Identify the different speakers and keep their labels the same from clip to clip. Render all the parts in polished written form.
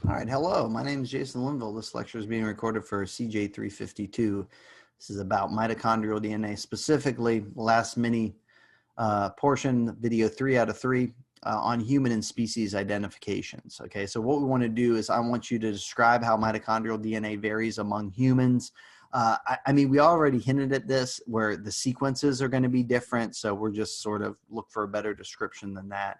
Speaker 1: All right, hello. My name is Jason Linville. This lecture is being recorded for CJ352. This is about mitochondrial DNA, specifically last mini portion, video 3 out of 3 on human and species identifications. Okay, so what we want to do is I want you to describe how mitochondrial DNA varies among humans. I mean, we already hinted at this where the sequences are going to be different, so we're just sort of look for a better description than that.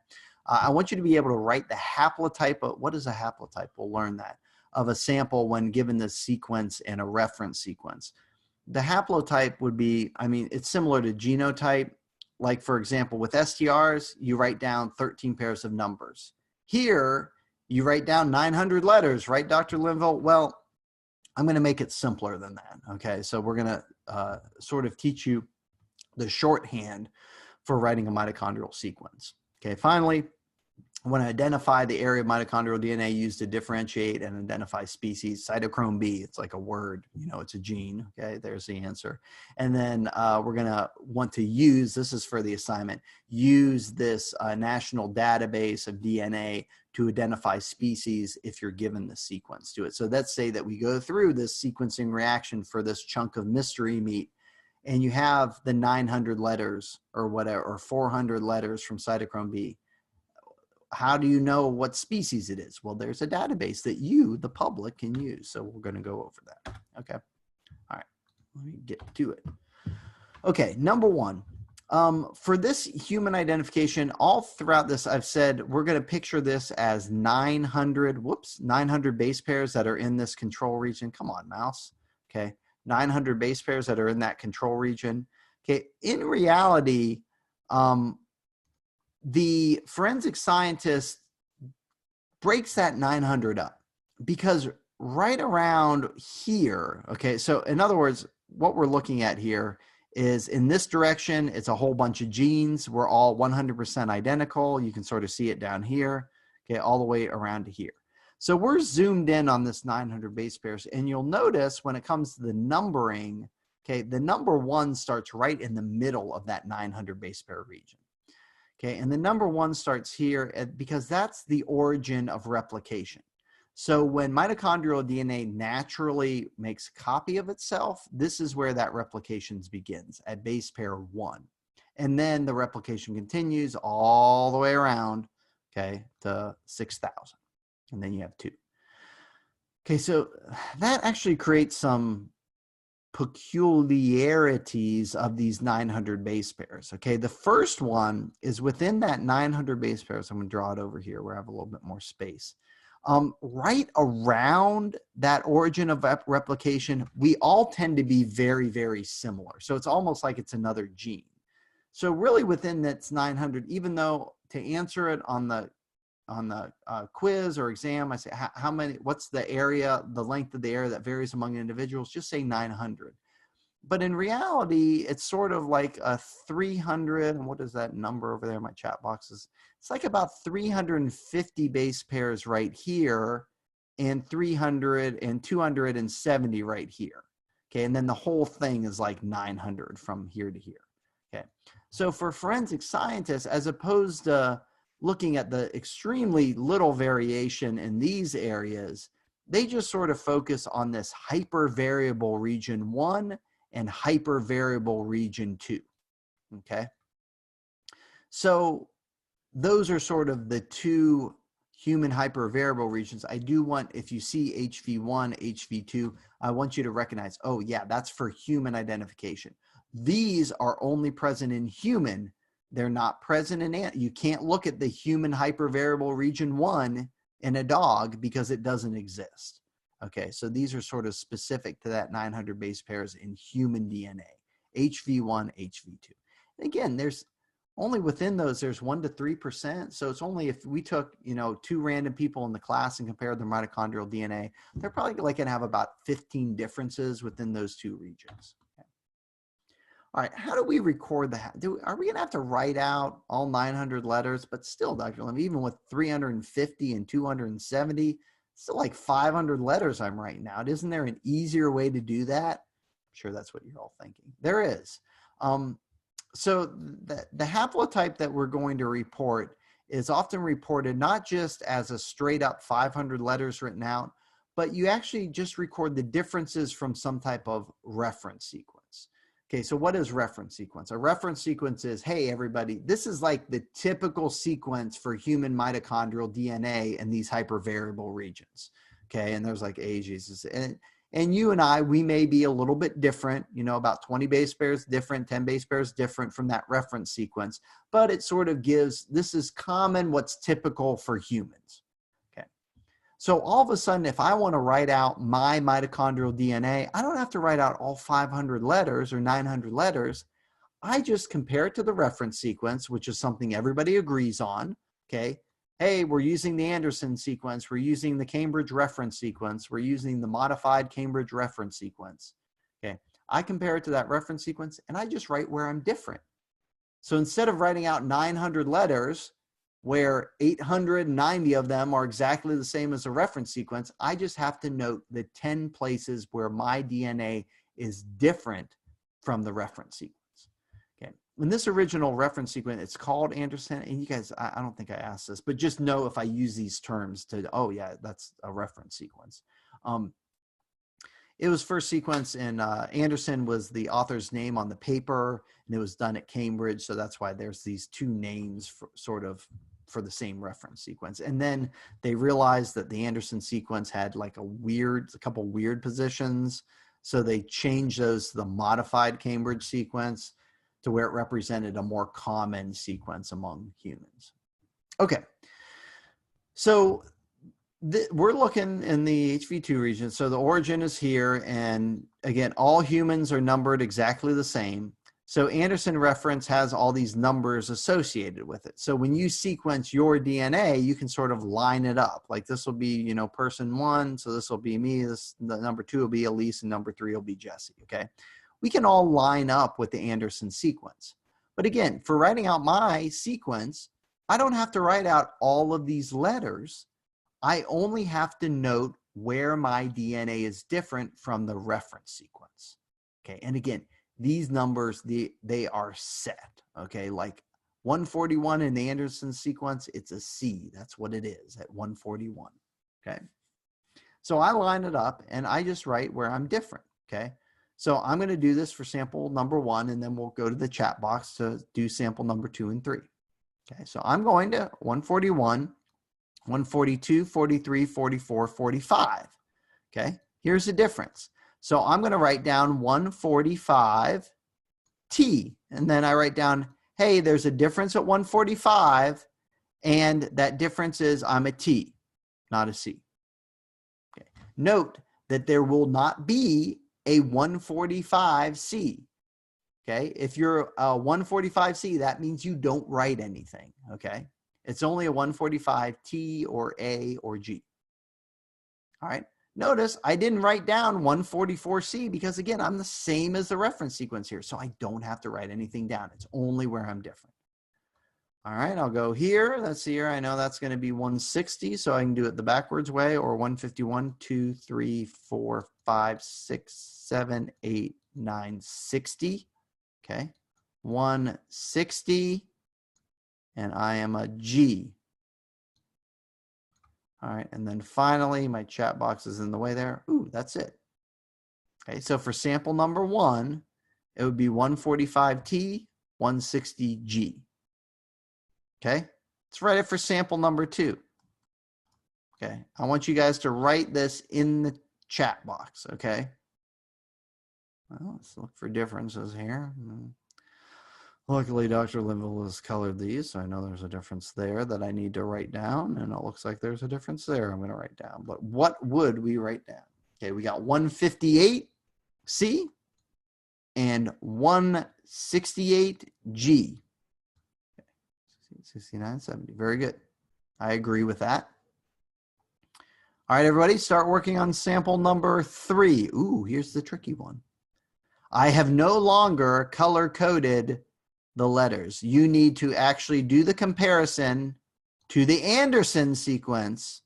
Speaker 1: I want you to be able to write the haplotype of, what is a haplotype? We'll learn that, of a sample when given the sequence and a reference sequence. The haplotype would be, I mean, it's similar to genotype. Like, for example, with STRs, you write down 13 pairs of numbers. Here, you write down 900 letters, right, Dr. Linville? Well, I'm going to make it simpler than that, okay? So we're going to sort of teach you the shorthand for writing a mitochondrial sequence. Okay, finally, I want to identify the area of mitochondrial DNA used to differentiate and identify species. Cytochrome B, it's like a word, you know, it's a gene. Okay, there's the answer. And then we're going to want to use, this is for the assignment, use this national database of DNA to identify species if you're given the sequence to it. So let's say that we go through this sequencing reaction for this chunk of mystery meat, and you have the 900 letters or whatever, or 400 letters from cytochrome B. How do you know what species it is? Well, there's a database that you, the public, can use. So we're going to go over that. Okay. All right. Let me get to it. Okay. Number one, for this human identification, all throughout this, I've said we're going to picture this as 900 base pairs that are in this control region. Come on, mouse. Okay. 900 base pairs that are in that control region. Okay. In reality, the forensic scientist breaks that 900 up because right around here, okay, so in other words, what we're looking at here is in this direction, it's a whole bunch of genes. We're all 100% identical. You can sort of see it down here, okay, all the way around to here. So we're zoomed in on this 900 base pairs, and you'll notice when it comes to the numbering, okay, the number 1 starts right in the middle of that 900 base pair region. Okay, and the number 1 starts here because that's the origin of replication. So when mitochondrial DNA naturally makes a copy of itself, this is where that replication begins at base pair 1. And then the replication continues all the way around, okay, to 6,000. And then you have 2. Okay, so that actually creates some peculiarities of these 900 base pairs. Okay, the first one is within that 900 base pairs. I'm going to draw it over here where I have a little bit more space. Right around that origin of replication, we all tend to be very, very similar. So it's almost like it's another gene. So really within that's 900, even though to answer it on the quiz or exam, I say how many, what's the area, the length of the area that varies among individuals, just say 900. But in reality, it's sort of like a 300, and what is that number over there in my chat boxes? It's like about 350 base pairs right here and 300 and 270 right here. Okay, and then the whole thing is like 900 from here to here. Okay, so for forensic scientists, as opposed to looking at the extremely little variation in these areas, they just sort of focus on this hypervariable region 1 and hypervariable region 2. Okay, so those are sort of the 2 human hypervariable regions. I do want, if you see HV1, HV2, I want you to recognize, oh yeah, that's for human identification. These are only present in human. They're not present in ant. You can't look at the human hypervariable region 1 in a dog because it doesn't exist. Okay, so these are sort of specific to that 900 base pairs in human DNA, HV1, HV2. And again, there's only within those, there's 1 to 3%. So it's only if we took, 2 random people in the class and compared their mitochondrial DNA, they're probably like going to have about 15 differences within those 2 regions. All right, how do we record that? Are we going to have to write out all 900 letters? But still, Dr. Lim, even with 350 and 270, still like 500 letters I'm writing out. Isn't there an easier way to do that? I'm sure that's what you're all thinking. There is. So the haplotype that we're going to report is often reported not just as a straight up 500 letters written out, but you actually just record the differences from some type of reference sequence. Okay, so what is reference sequence? A reference sequence is, hey, everybody, this is like the typical sequence for human mitochondrial DNA in these hypervariable regions. Okay, and there's like ages. And you and I, we may be a little bit different, you know, about 20 base pairs different, 10 base pairs different from that reference sequence, but it sort of gives, this is common, what's typical for humans. Okay. So all of a sudden, if I want to write out my mitochondrial DNA, I don't have to write out all 500 letters or 900 letters. I just compare it to the reference sequence, which is something everybody agrees on. Okay. Hey, we're using the Anderson sequence. We're using the Cambridge reference sequence. We're using the modified Cambridge reference sequence. Okay. I compare it to that reference sequence and I just write where I'm different. So instead of writing out 900 letters where 890 of them are exactly the same as a reference sequence, I just have to note the 10 places where my DNA is different from the reference sequence. In this original reference sequence, it's called Anderson, and you guys, I don't think I asked this, but just know if I use these terms to, oh yeah, that's a reference sequence. It was first sequenced, and Anderson was the author's name on the paper, and it was done at Cambridge, so that's why there's these two names for the same reference sequence. And then they realized that the Anderson sequence had like a couple weird positions, so they changed those to the modified Cambridge sequence, to where it represented a more common sequence among humans. Okay, so we're looking in the HV2 region. So the origin is here, and again, all humans are numbered exactly the same. So Anderson reference has all these numbers associated with it. So when you sequence your DNA, you can sort of line it up. Like this will be, you know, person 1, so this will be me, the number 2 will be Elise, and number 3 will be Jesse, okay? We can all line up with the Anderson sequence. But again, for writing out my sequence, I don't have to write out all of these letters. I only have to note where my DNA is different from the reference sequence. Okay, and again, these numbers, they are set. Okay, like 141 in the Anderson sequence, it's a C. That's what it is at 141. Okay, so I line it up and I just write where I'm different. Okay. So I'm going to do this for sample number 1, and then we'll go to the chat box to do sample number 2 and 3. Okay, so I'm going to 141, 142, 43, 44, 45. Okay, here's the difference. So I'm going to write down 145 T, and then I write down, hey, there's a difference at 145, and that difference is I'm a T, not a C. Okay. Note that there will not be a 145C. Okay, if you're a 145C, that means you don't write anything. Okay, it's only a 145T or A or G. All right, notice I didn't write down 144C because again, I'm the same as the reference sequence here, so I don't have to write anything down. It's only where I'm different. All right, I'll go here. Let's see here. I know that's going to be 160, so I can do it the backwards way, or 151, 2, 3, 4, 5, 6, 7, 8, 9, 60. Okay, 160, and I am a G. All right, and then finally, my chat box is in the way there. Ooh, that's it. Okay, so for sample number 1, it would be 145T, 160G. Okay, let's write it for sample number 2. Okay, I want you guys to write this in the chat box, okay? Well, let's look for differences here. Luckily, Dr. Linville has colored these, so I know there's a difference there that I need to write down, and it looks like there's a difference there I'm going to write down. But what would we write down? Okay, we got 158C and 168G. 69, 70. Very good. I agree with that. All right, everybody, start working on sample number 3. Ooh, here's the tricky one. I have no longer color-coded the letters. You need to actually do the comparison to the Anderson sequence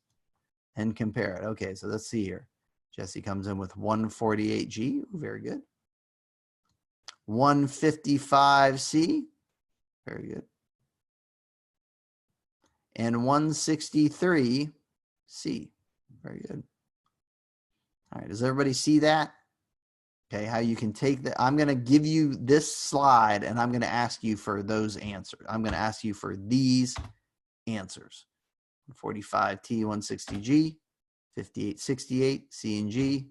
Speaker 1: and compare it. Okay, so let's see here. Jesse comes in with 148G. Ooh, very good. 155C. Very good. and 163C. Very good. All right, does everybody see that? Okay, how you can take that. I'm going to give you this slide, and I'm going to ask you for those answers. I'm going to ask you for these answers. 45T, 160G, 5868, C and G,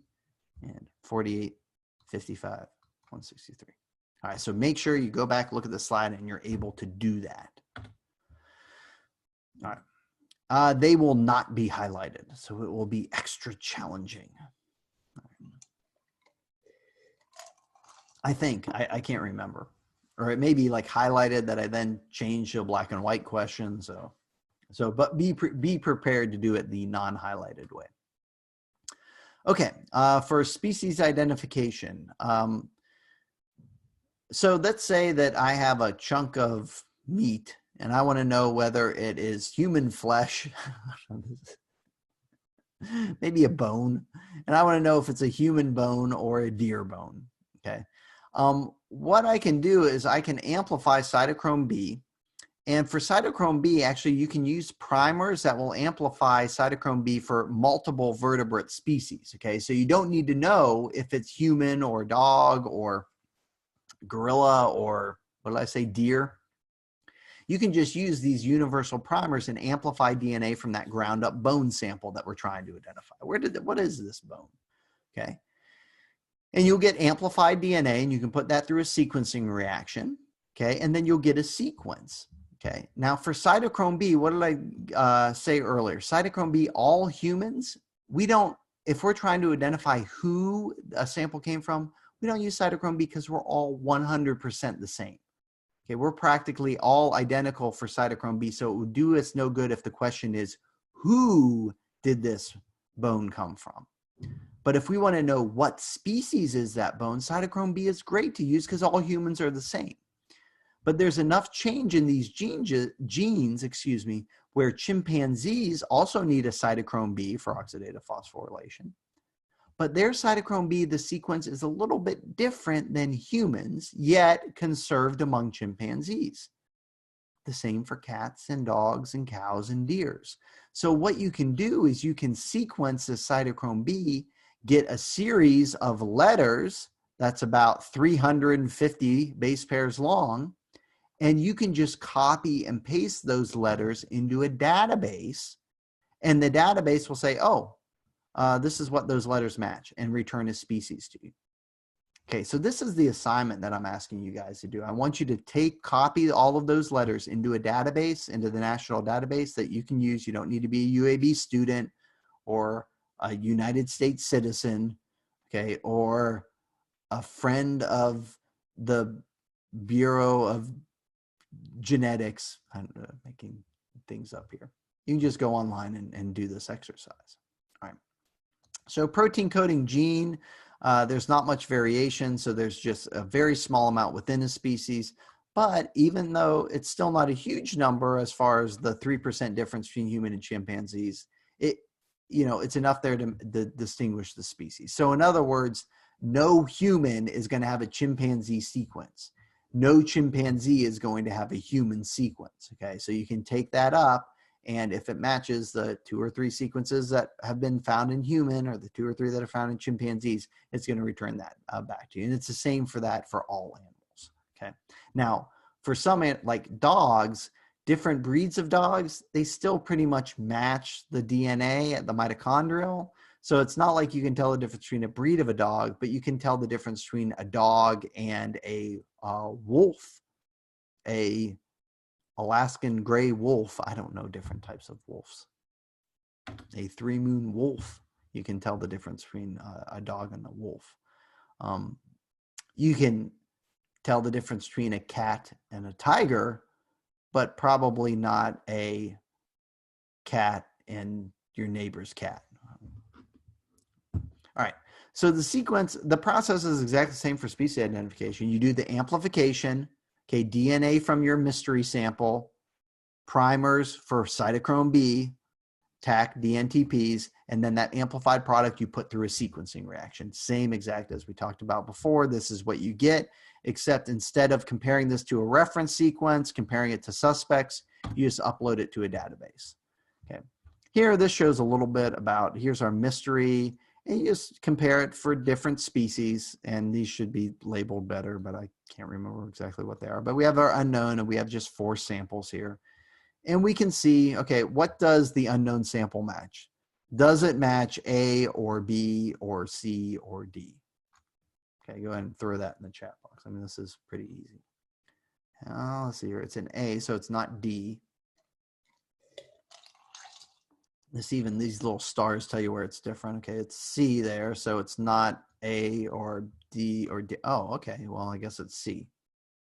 Speaker 1: and 4855, 163. All right, so make sure you go back, look at the slide, and you're able to do that. All right. They will not be highlighted, so it will be extra challenging. I think, I can't remember. Or it may be like highlighted that I then change to a black and white question. But be prepared to do it the non-highlighted way. Okay, for species identification. So let's say that I have a chunk of meat and I want to know whether it is human flesh, maybe a bone, and I want to know if it's a human bone or a deer bone, okay? What I can do is I can amplify cytochrome B, and for cytochrome B, actually you can use primers that will amplify cytochrome B for multiple vertebrate species, okay? So you don't need to know if it's human or dog or gorilla or, what did I say, deer. You can just use these universal primers and amplify DNA from that ground up bone sample that we're trying to identify. What is this bone? Okay. And you'll get amplified DNA, and you can put that through a sequencing reaction. Okay. And then you'll get a sequence. Okay. Now for cytochrome B, what did I say earlier? Cytochrome B, all humans, if we're trying to identify who a sample came from, we don't use cytochrome B because we're all 100% the same. Okay, we're practically all identical for cytochrome B, so it would do us no good if the question is, who did this bone come from? But if we want to know what species is that bone, cytochrome B is great to use because all humans are the same. But there's enough change in these genes, where chimpanzees also need a cytochrome B for oxidative phosphorylation. But their cytochrome B, the sequence is a little bit different than humans, yet conserved among chimpanzees. The same for cats and dogs and cows and deers. So what you can do is you can sequence the cytochrome B, get a series of letters that's about 350 base pairs long, and you can just copy and paste those letters into a database, and the database will say, oh, this is what those letters match, and return a species to you. Okay, so this is the assignment that I'm asking you guys to do. I want you to copy all of those letters into a database, into the national database that you can use. You don't need to be a UAB student or a United States citizen, okay, or a friend of the Bureau of Genetics. I'm making things up here. You can just go online and do this exercise. All right. So protein coding gene, there's not much variation, so there's just a very small amount within a species. But even though it's still not a huge number as far as the 3% difference between human and chimpanzees, it's enough there to distinguish the species. So in other words, no human is going to have a chimpanzee sequence. No chimpanzee is going to have a human sequence. Okay, so you can take that up, and if it matches the 2 or 3 sequences that have been found in human or the 2 or 3 that are found in chimpanzees, it's going to return that back to you. And it's the same for that for all animals. Okay. Now, for some, like dogs, different breeds of dogs, they still pretty much match the DNA at the mitochondrial. So it's not like you can tell the difference between a breed of a dog, but you can tell the difference between a dog and a wolf, a Alaskan gray wolf. I don't know different types of wolves. A 3-moon wolf. You can tell the difference between a dog and a wolf. You can tell the difference between a cat and a tiger, but probably not a cat and your neighbor's cat. All right. So the process is exactly the same for species identification. You do the amplification. Okay, DNA from your mystery sample, primers for cytochrome B, TAC, DNTPs, and then that amplified product you put through a sequencing reaction. Same exact as we talked about before. This is what you get, except instead of comparing this to a reference sequence, comparing it to suspects, You just upload it to a database. Okay. Here, this shows a little bit about, here's our mystery, and you just compare it for different species, and these should be labeled better, but I can't remember exactly what they are. But we have our unknown, and we have just 4 samples here. And we can see, okay, what does the unknown sample match? Does it match A or B or C or D? Okay, go ahead and throw that in the chat box. I mean, this is pretty easy. Let's see here. It's an A, so it's not D. Even these little stars tell you where it's different. Okay, it's C there, so it's not A or D or D. Oh, okay. Well, I guess it's C.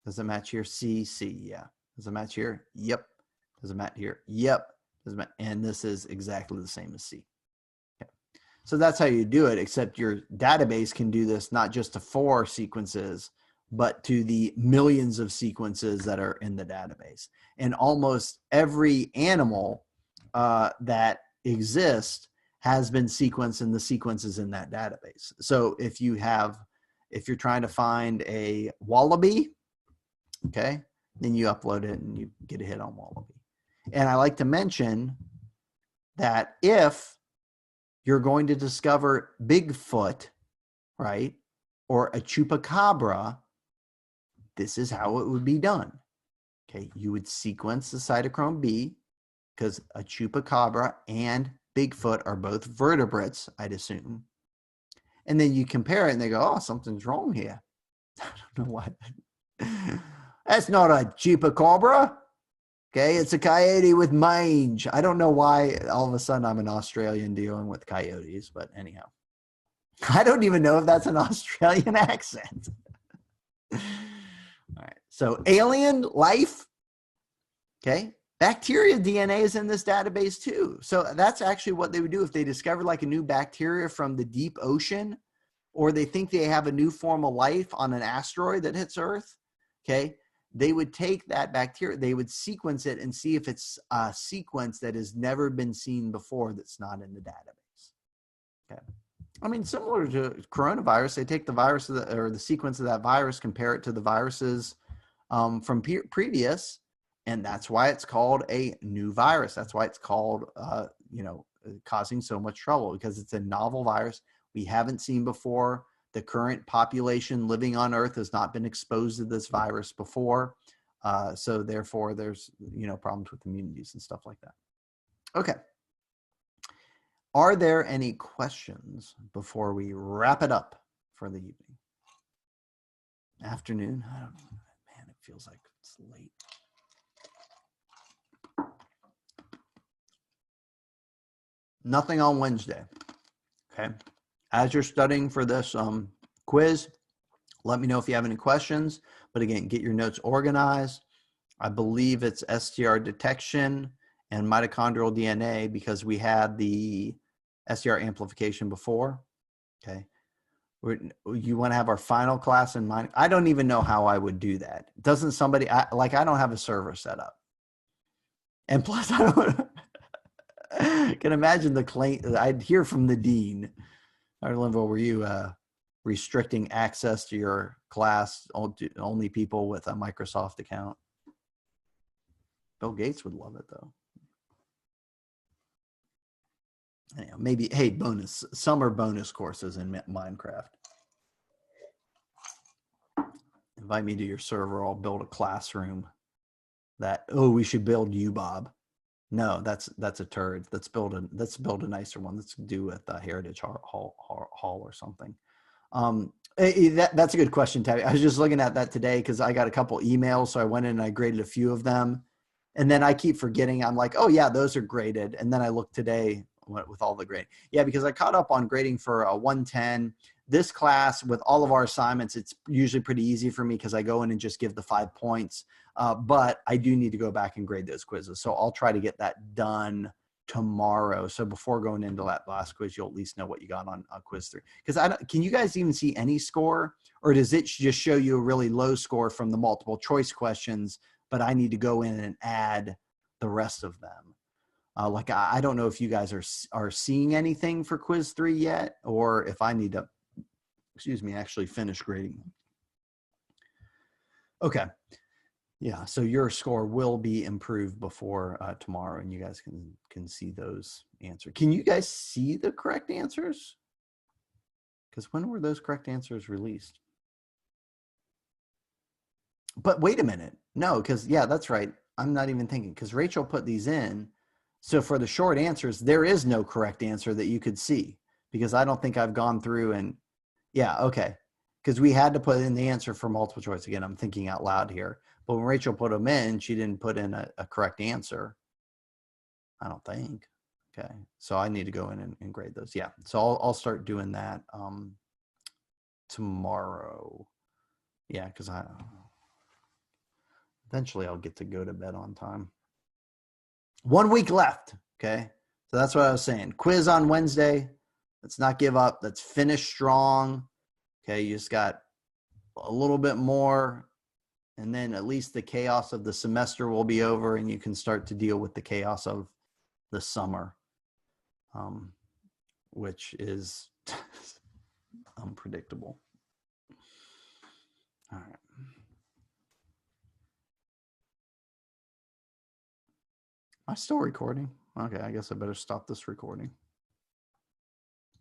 Speaker 1: Does it match here? C, C, yeah. Does it match here? Yep. Does it match here? Yep. Does it match? And this is exactly the same as C. Okay. So that's how you do it, except your database can do this not just to 4 sequences, but to the millions of sequences that are in the database. And almost every animal that exists has been sequenced in the sequences in that database. So if you're trying to find a wallaby, okay, then you upload it and you get a hit on wallaby. And I like to mention that if you're going to discover Bigfoot, right, or a chupacabra, this is how it would be done. Okay, you would sequence the cytochrome B, because a chupacabra and Bigfoot are both vertebrates, I'd assume. And then you compare it and they go, oh, something's wrong here. I don't know why. That's not a chupacabra. Okay, it's a coyote with mange. I don't know why all of a sudden I'm an Australian dealing with coyotes, but anyhow. I don't even know if that's an Australian accent. All right, so alien life, okay? Bacteria DNA is in this database too. So that's actually what they would do if they discover like a new bacteria from the deep ocean, or they think they have a new form of life on an asteroid that hits Earth, okay? They would take that bacteria, they would sequence it and see if it's a sequence that has never been seen before that's not in the database, okay? I mean, similar to coronavirus, they take the virus or the sequence of that virus, compare it to the viruses from previous, and that's why it's called a new virus. That's why it's called, causing so much trouble, because it's a novel virus we haven't seen before. The current population living on Earth has not been exposed to this virus before. So therefore, there's, problems with immunities and stuff like that. Okay. Are there any questions before we wrap it up for the evening? Afternoon? I don't know. Man, it feels like it's late. Nothing on Wednesday. Okay. As you're studying for this quiz, let me know if you have any questions. But again, get your notes organized. I believe it's STR detection and mitochondrial DNA because we had the STR amplification before. Okay. You want to have our final class in mind? I don't even know how I would do that. Doesn't somebody, I don't have a server set up. And plus, I don't can imagine the claim. I'd hear from the dean. Linville, were you restricting access to your class to only people with a Microsoft account? Bill Gates would love it, though. Anyhow, maybe, hey, summer bonus courses in Minecraft. Invite me to your server. I'll build a classroom we should build you, Bob. No, that's a turd. Let's build a nicer one. Let's do with Heritage Hall or something. That's a good question, Tabby. I was just looking at that today because I got a couple emails, so I went in and I graded a few of them, and then I keep forgetting. I'm like, oh yeah, those are graded, and then I looked today with all the grade. Yeah, because I caught up on grading for a 110. This class with all of our assignments, it's usually pretty easy for me because I go in and just give the 5 points. But I do need to go back and grade those quizzes. So I'll try to get that done tomorrow. So before going into that last quiz, you'll at least know what you got on quiz 3. Because can you guys even see any score? Or does it just show you a really low score from the multiple choice questions, but I need to go in and add the rest of them? I don't know if you guys are seeing anything for quiz 3 yet, or if I need to, actually finish grading them. Okay. Yeah, so your score will be improved before tomorrow, and you guys can see those answers. Can you guys see the correct answers? Because when were those correct answers released? But wait a minute. No, because yeah, that's right. I'm not even thinking because Rachel put these in. So for the short answers, there is no correct answer that you could see because I don't think I've gone through and yeah, okay. Because we had to put in the answer for multiple choice. Again, I'm thinking out loud here. But when Rachel put them in, she didn't put in a correct answer. I don't think. Okay. So I need to go in and grade those. Yeah. So I'll start doing that tomorrow. Yeah, because eventually I'll get to go to bed on time. 1 week left. Okay. So that's what I was saying. Quiz on Wednesday. Let's not give up. Let's finish strong. Okay. You just got a little bit more. And then at least the chaos of the semester will be over and you can start to deal with the chaos of the summer, which is unpredictable. All right. Am I still recording? Okay, I guess I better stop this recording.